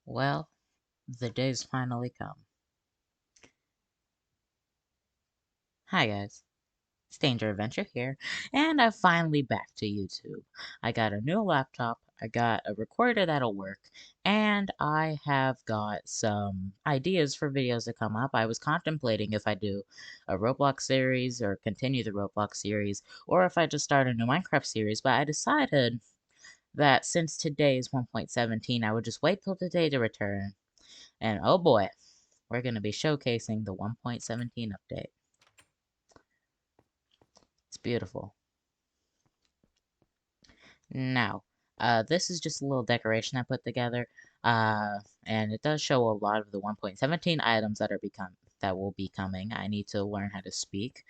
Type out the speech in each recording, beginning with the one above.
Well, the day's finally come. Hi guys, it's Danger Adventure here, and I'm finally back to YouTube. I got a new laptop, I got a recorder that'll work, and I have got some ideas for videos to come up. I was contemplating if I do a Roblox series or continue the Roblox series, or if I just start a new Minecraft series, but I decided that since today is 1.17, I would just wait till the day to return. And oh boy, we're going to be showcasing the 1.17 update. It's beautiful. Now, this is just a little decoration I put together, and it does show a lot of the 1.17 items that will be coming. I need to learn how to speak,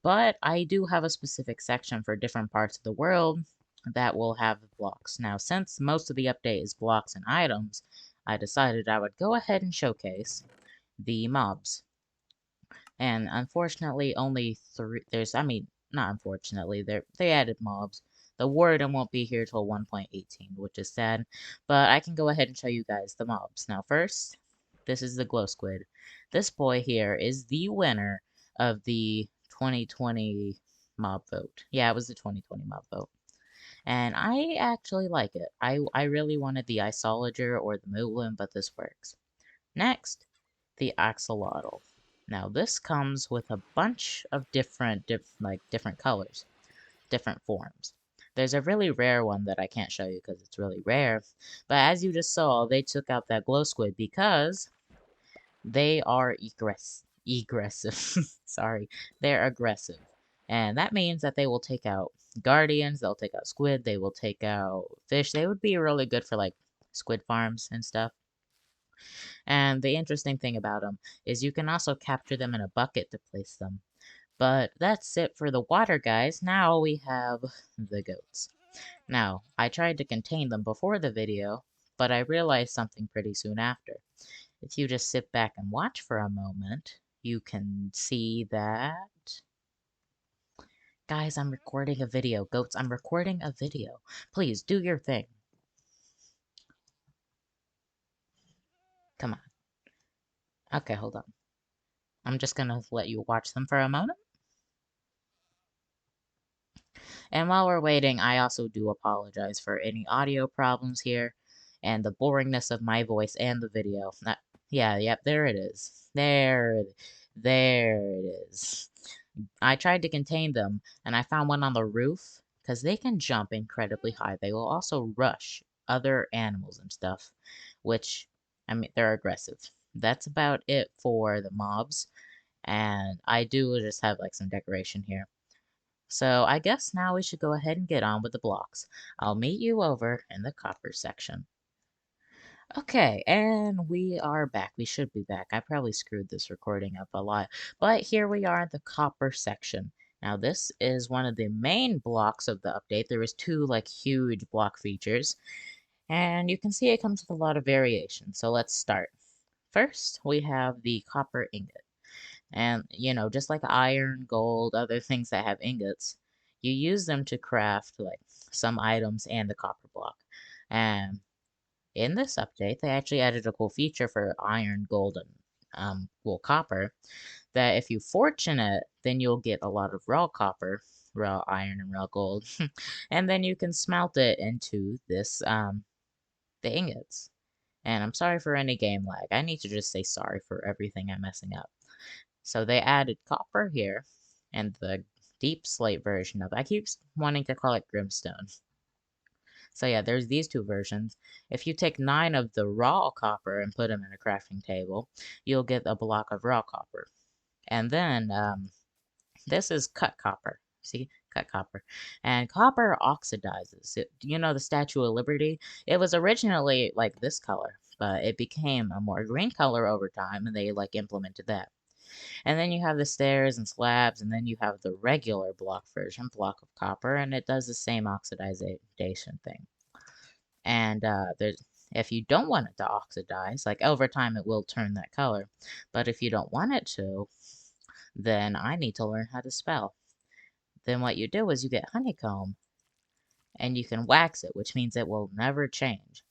but I do have a specific section for different parts of the world that will have blocks. Now, since most of the update is blocks and items, I decided I would go ahead and showcase the mobs. And unfortunately, only three. Not unfortunately, they added mobs. The warden won't be here till 1.18, which is sad. But I can go ahead and show you guys the mobs. Now, first, this is the glow squid. This boy here is the winner of the 2020 mob vote. Yeah, it was the 2020 mob vote. And I actually like it. I really wanted the Isolager or the Moolin, but this works. Next, the axolotl. Now this comes with a bunch of different colors, different forms. There's a really rare one that I can't show you because it's really rare, but as you just saw, they took out that glow squid because they are aggressive. Sorry, they're aggressive. And that means that they will take out guardians, they'll take out squid, they will take out fish. They would be really good for like squid farms and stuff. And the interesting thing about them is you can also capture them in a bucket to place them. But that's it for the water guys. Now we have the goats. Now, I tried to contain them before the video, but I realized something pretty soon after. If you just sit back and watch for a moment, you can see that... Guys, I'm recording a video. Goats, I'm recording a video. Please, do your thing. Come on. Okay, hold on. I'm just gonna let you watch them for a moment. And while we're waiting, I also do apologize for any audio problems here and the boringness of my voice and the video. Yeah, yep, there it is. There it is. I tried to contain them, and I found one on the roof, because they can jump incredibly high. They will also rush other animals and stuff, which, I mean, they're aggressive. That's about it for the mobs, and I do just have, like, some decoration here. So I guess now we should go ahead and get on with the blocks. I'll meet you over in the copper section. Okay, and we are back. We should be back. I probably screwed this recording up a lot, but here we are in the copper section. Now this is one of the main blocks of the update. There is two like huge block features, and you can see it comes with a lot of variation. So let's start. First, we have the copper ingot. And, just like iron, gold, other things that have ingots, you use them to craft, like, some items and the copper block. And in this update, they actually added a cool feature for iron, gold, and, copper, that if you fortune it, then you'll get a lot of raw copper, raw iron, and raw gold. And then you can smelt it into the ingots. And I'm sorry for any game lag. I need to just say sorry for everything I'm messing up. So they added copper here, and the deep slate version of it. I keep wanting to call it Grimstone. So yeah, there's these two versions. If you take 9 of the raw copper and put them in a crafting table, you'll get a block of raw copper. And then, this is cut copper. See? Cut copper. And copper oxidizes. The Statue of Liberty? It was originally like this color, but it became a more green color over time, and they like implemented that. And then you have the stairs and slabs, and then you have the regular block version, block of copper, and it does the same oxidization thing. And if you don't want it to oxidize, like over time it will turn that color, but if you don't want it to, then I need to learn how to spell. Then what you do is you get honeycomb, and you can wax it, which means it will never change.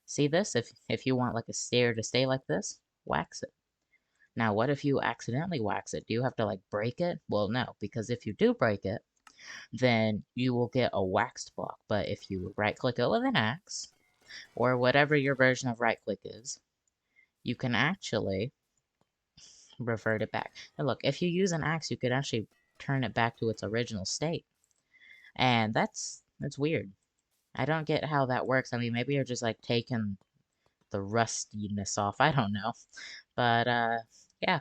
See this? If you want like a stair to stay like this, wax it. Now, what if you accidentally wax it? Do you have to like break it? Well, no, because if you do break it, then you will get a waxed block. But if you right click it with an axe, or whatever your version of right click is, you can actually revert it back. And look, if you use an axe, you could actually turn it back to its original state. And that's weird. I don't get how that works. I mean, maybe you're just like taking the rustiness off. I don't know. But yeah,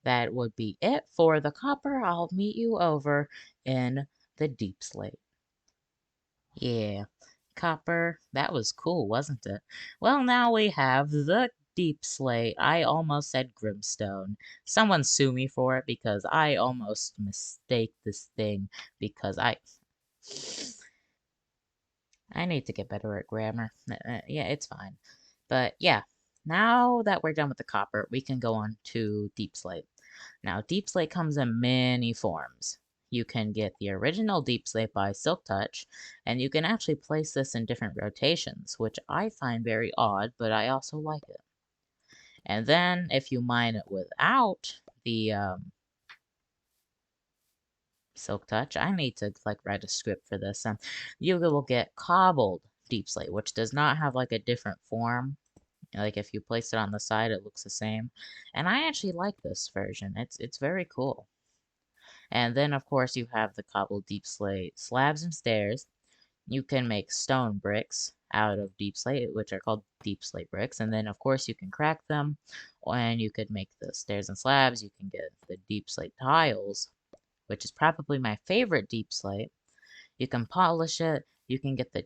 that would be it for the copper. I'll meet you over in the deep slate. Yeah, copper. That was cool, wasn't it? Well, now we have the deep slate. I almost said grimstone. Someone sue me for it because I almost mistake this thing because I need to get better at grammar. Yeah, it's fine. But yeah, now that we're done with the copper, we can go on to deep slate. Now, deep slate comes in many forms. You can get the original deep slate by Silk Touch, and you can actually place this in different rotations, which I find very odd, but I also like it. And then, if you mine it without the Silk Touch, I need to like write a script for this. You will get cobbled deep slate, which does not have like a different form. Like if you place it on the side, it looks the same. And I actually like this version. It's very cool. And then of course you have the cobbled deep slate slabs and stairs. You can make stone bricks out of deep slate, which are called deep slate bricks. And then of course you can crack them, and you could make the stairs and slabs. You can get the deep slate tiles, which is probably my favorite deep slate. You can polish it. You can get the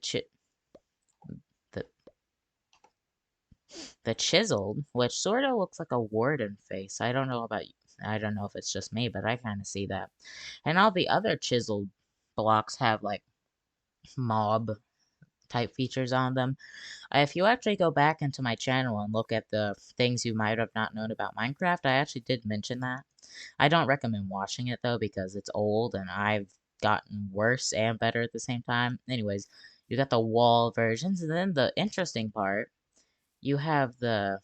the chiseled, which sort of looks like a warden face. I don't know about you. I don't know if it's just me, but I kind of see that. And all the other chiseled blocks have like mob type features on them. If you actually go back into my channel and look at the things you might have not known about Minecraft, I actually did mention that. I don't recommend watching it though because it's old and I've gotten worse and better at the same time. Anyways, you got the wall versions, and then the interesting part, you have the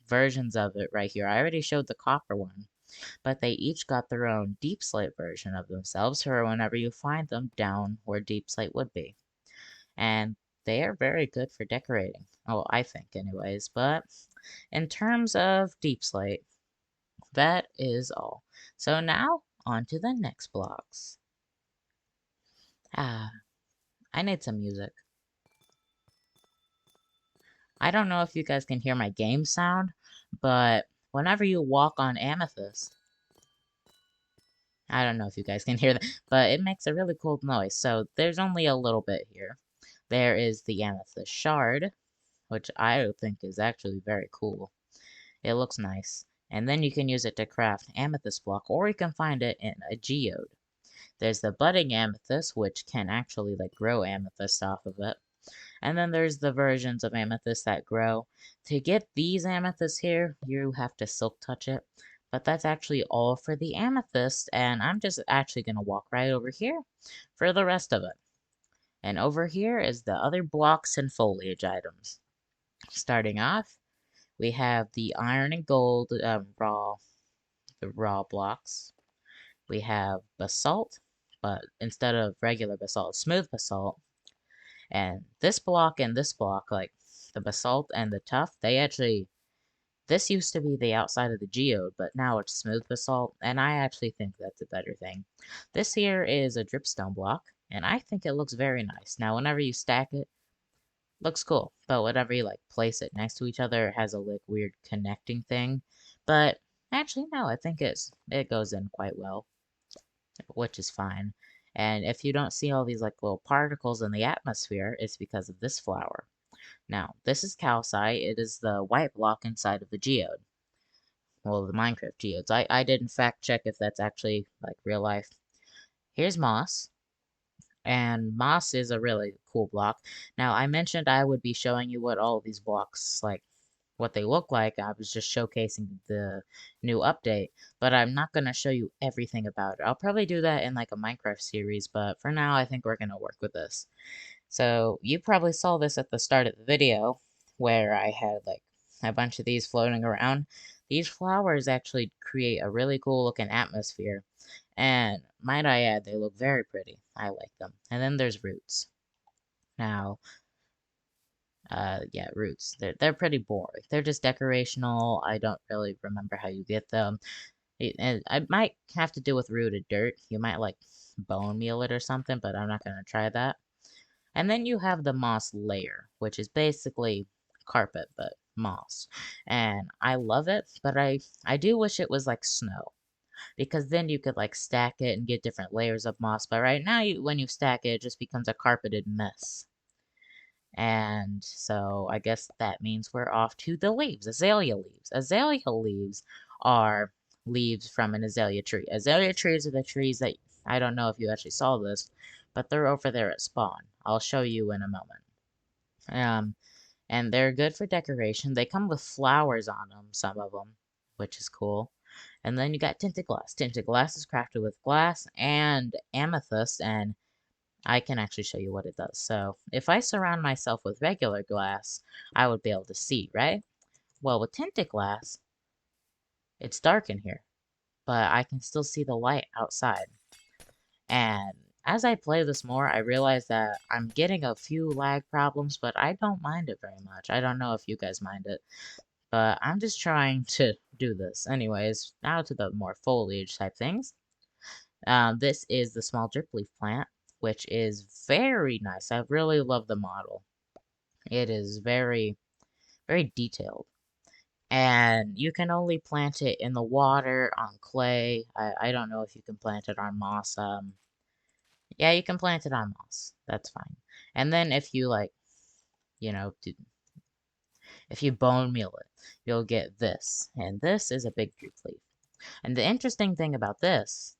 versions of it right here. I already showed the copper one, but they each got their own deep slate version of themselves for whenever you find them down where deep slate would be. And they are very good for decorating. Oh, I think anyways. But in terms of deep slate, that is all. So now, on to the next blocks. Ah, I need some music. I don't know if you guys can hear my game sound, but whenever you walk on Amethyst, I don't know if you guys can hear that, but it makes a really cool noise. So there's only a little bit here. There is the Amethyst shard, which I think is actually very cool. It looks nice. And then you can use it to craft amethyst block, or you can find it in a geode. There's the budding amethyst, which can actually like grow amethyst off of it. And then there's the versions of amethyst that grow. To get these amethysts here, you have to silk touch it. But that's actually all for the amethyst, and I'm just actually going to walk right over here for the rest of it. And over here is the other blocks and foliage items. Starting off, we have the iron and gold the raw blocks. We have basalt, but instead of regular basalt, smooth basalt. And this block, like the basalt and the tuff, this used to be the outside of the geode, but now it's smooth basalt, and I actually think that's a better thing. This here is a dripstone block, and I think it looks very nice. Now, whenever you stack it, looks cool, but whenever you like place it next to each other, it has a like weird connecting thing. But actually, no, I think it goes in quite well, which is fine. And if you don't see all these like little particles in the atmosphere, it's because of this flower. Now, this is calcite. It is the white block inside of the geode. Well, the Minecraft geodes. I didn't fact check if that's actually like real life. Here's moss. And moss is a really cool block. Now, I mentioned I would be showing you what all of these blocks, like, what they look like. I was just showcasing the new update, but I'm not going to show you everything about it. I'll probably do that in, like, a Minecraft series, but for now, I think we're going to work with this. So, you probably saw this at the start of the video, where I had like a bunch of these floating around. These flowers actually create a really cool looking atmosphere. And might I add, they look very pretty. I like them. And then there's roots. Now, yeah, roots. They're pretty boring. They're just decorational. I don't really remember how you get them. And I might have to do with rooted dirt. You might like bone meal it or something, but I'm not gonna try that. And then you have the moss layer, which is basically carpet but moss. And I love it, but I do wish it was like snow because then you could like stack it and get different layers of moss. But right now, when you stack it, it just becomes a carpeted mess. And so I guess that means we're off to the leaves, azalea leaves. Azalea leaves are leaves from an azalea tree. Azalea trees are the trees that I don't know if you actually saw this, but they're over there at spawn. I'll show you in a moment. Um, and they're good for decoration. They come with flowers on them, some of them, which is cool. And then you got tinted glass. Tinted glass is crafted with glass and amethyst, and I can actually show you what it does. So if I surround myself with regular glass, I would be able to see, right? Well, with tinted glass, it's dark in here, but I can still see the light outside. And as I play this more, I realize that I'm getting a few lag problems, but I don't mind it very much. I don't know if you guys mind it, but I'm just trying to do this. Anyways, now to the more foliage type things. This is the small drip leaf plant, which is very nice. I really love the model. It is very, very detailed. And you can only plant it in the water, on clay. I don't know if you can plant it on moss. Yeah, you can plant it on moss. That's fine. And then if you like, you know, if you bone meal it, you'll get this. And this is a big drip leaf. And the interesting thing about this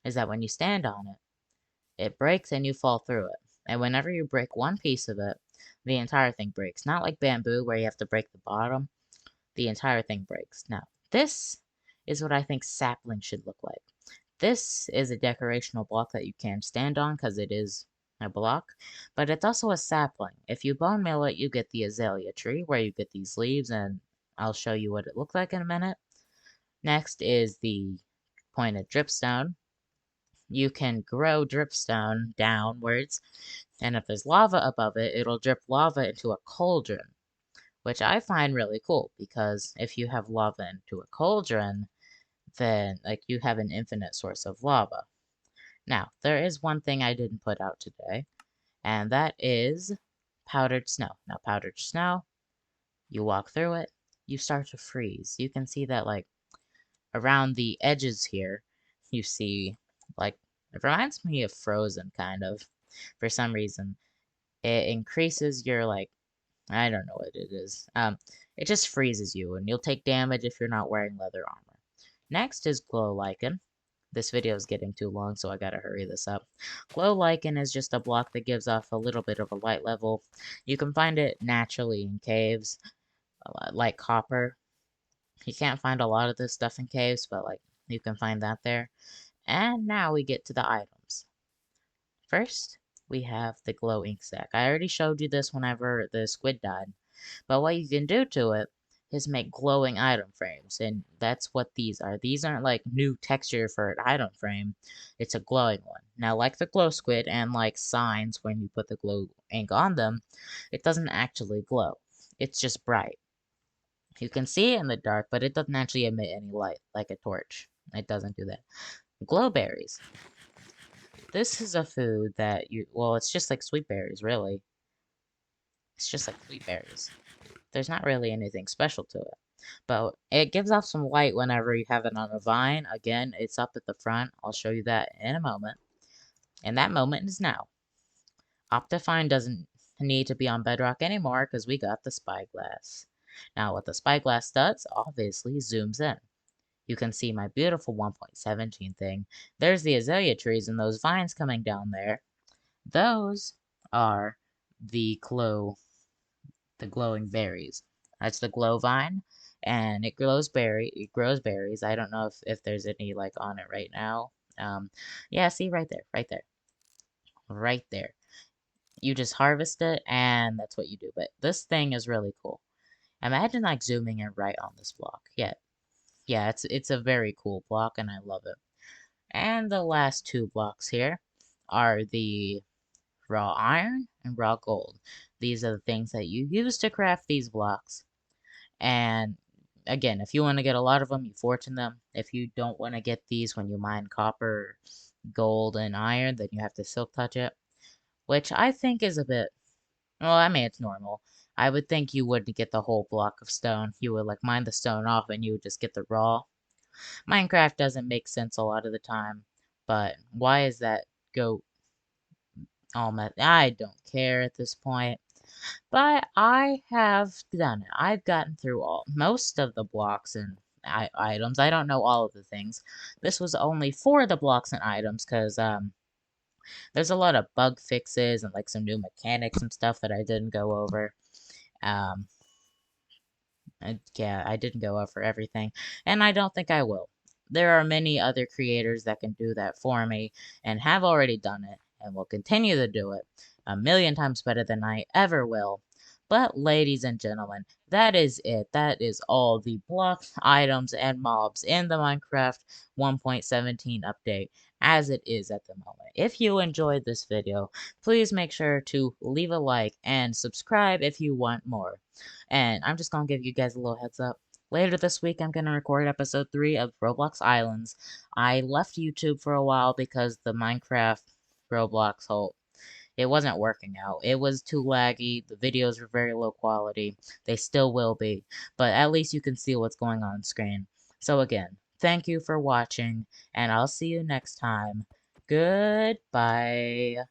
is that when you stand on it, it breaks and you fall through it. And whenever you break one piece of it, the entire thing breaks. Not like bamboo where you have to break the bottom. The entire thing breaks. Now, this is what I think sapling should look like. This is a decorational block that you can stand on because it is a block, but it's also a sapling. If you bone meal it, you get the azalea tree where you get these leaves, and I'll show you what it looks like in a minute. Next is the pointed dripstone. You can grow dripstone downwards, and if there's lava above it, it'll drip lava into a cauldron, which I find really cool because if you have lava into a cauldron, then like you have an infinite source of lava. Now, there is one thing I didn't put out today, and that is powdered snow. Now, powdered snow, you walk through it, you start to freeze. You can see that like around the edges here, you see like it reminds me of Frozen kind of for some reason. It increases your like I don't know what it is. It just freezes you, and you'll take damage if you're not wearing leather armor. Next is glow lichen. This video is getting too long, so I gotta hurry this up. Glow lichen is just a block that gives off a little bit of a light level. You can find it naturally in caves, like copper. You can't find a lot of this stuff in caves, but like you can find that there. And now we get to the items. First, we have the glow ink sac. I already showed you this whenever the squid died. But what you can do to it is make glowing item frames, and that's what these are. These aren't like new texture for an item frame. It's a glowing one. Now, like the glow squid and like signs when you put the glow ink on them, it doesn't actually glow. It's just bright. You can see it in the dark, but it doesn't actually emit any light, like a torch. It doesn't do that. Glowberries. This is a food that well, it's just like sweet berries, really. It's just like sweet berries. There's not really anything special to it. But it gives off some light whenever you have it on a vine. Again, it's up at the front. I'll show you that in a moment. And that moment is now. Optifine doesn't need to be on Bedrock anymore because we got the spyglass. Now, what the spyglass does, obviously, zooms in. You can see my beautiful 1.17 thing. There's the azalea trees and those vines coming down there. Those are the glowing berries. That's the glow vine, and it grows berries. I don't know if there's any like on it right now. Yeah, see right there, right there, right there. you just harvest it, and that's what you do. But this thing is really cool. Imagine like zooming in right on this block. Yeah, it's a very cool block, and I love it. And the last two blocks here are the raw iron and raw gold. These are the things that you use to craft these blocks. And again, if you want to get a lot of them, you fortune them. If you don't want to get these when you mine copper, gold, and iron, then you have to silk touch it, which I think is a bit, well, I mean, it's normal. I would think you wouldn't get the whole block of stone. You would like mine the stone off and you would just get the raw. Minecraft doesn't make sense a lot of the time, but why is that goat all met? I don't care at this point. But I have done it. I've gotten through most of the blocks and items. I don't know all of the things. This was only for the blocks and items because there's a lot of bug fixes and like some new mechanics and stuff that I didn't go over. Um, yeah, I didn't go over everything, and I don't think I will. There are many other creators that can do that for me and have already done it and will continue to do it a million times better than I ever will. But, ladies and gentlemen, that is it. That is all the blocks, items, and mobs in the Minecraft 1.17 update as it is at the moment. If you enjoyed this video, please make sure to leave a like and subscribe if you want more. And I'm just gonna give you guys a little heads up. Later this week, I'm gonna record episode 3 of Roblox Islands. I left YouTube for a while because the Minecraft Roblox whole it wasn't working out. It was too laggy. The videos were very low quality. They still will be, but at least you can see what's going on screen. So again, thank you for watching, and I'll see you next time. Goodbye.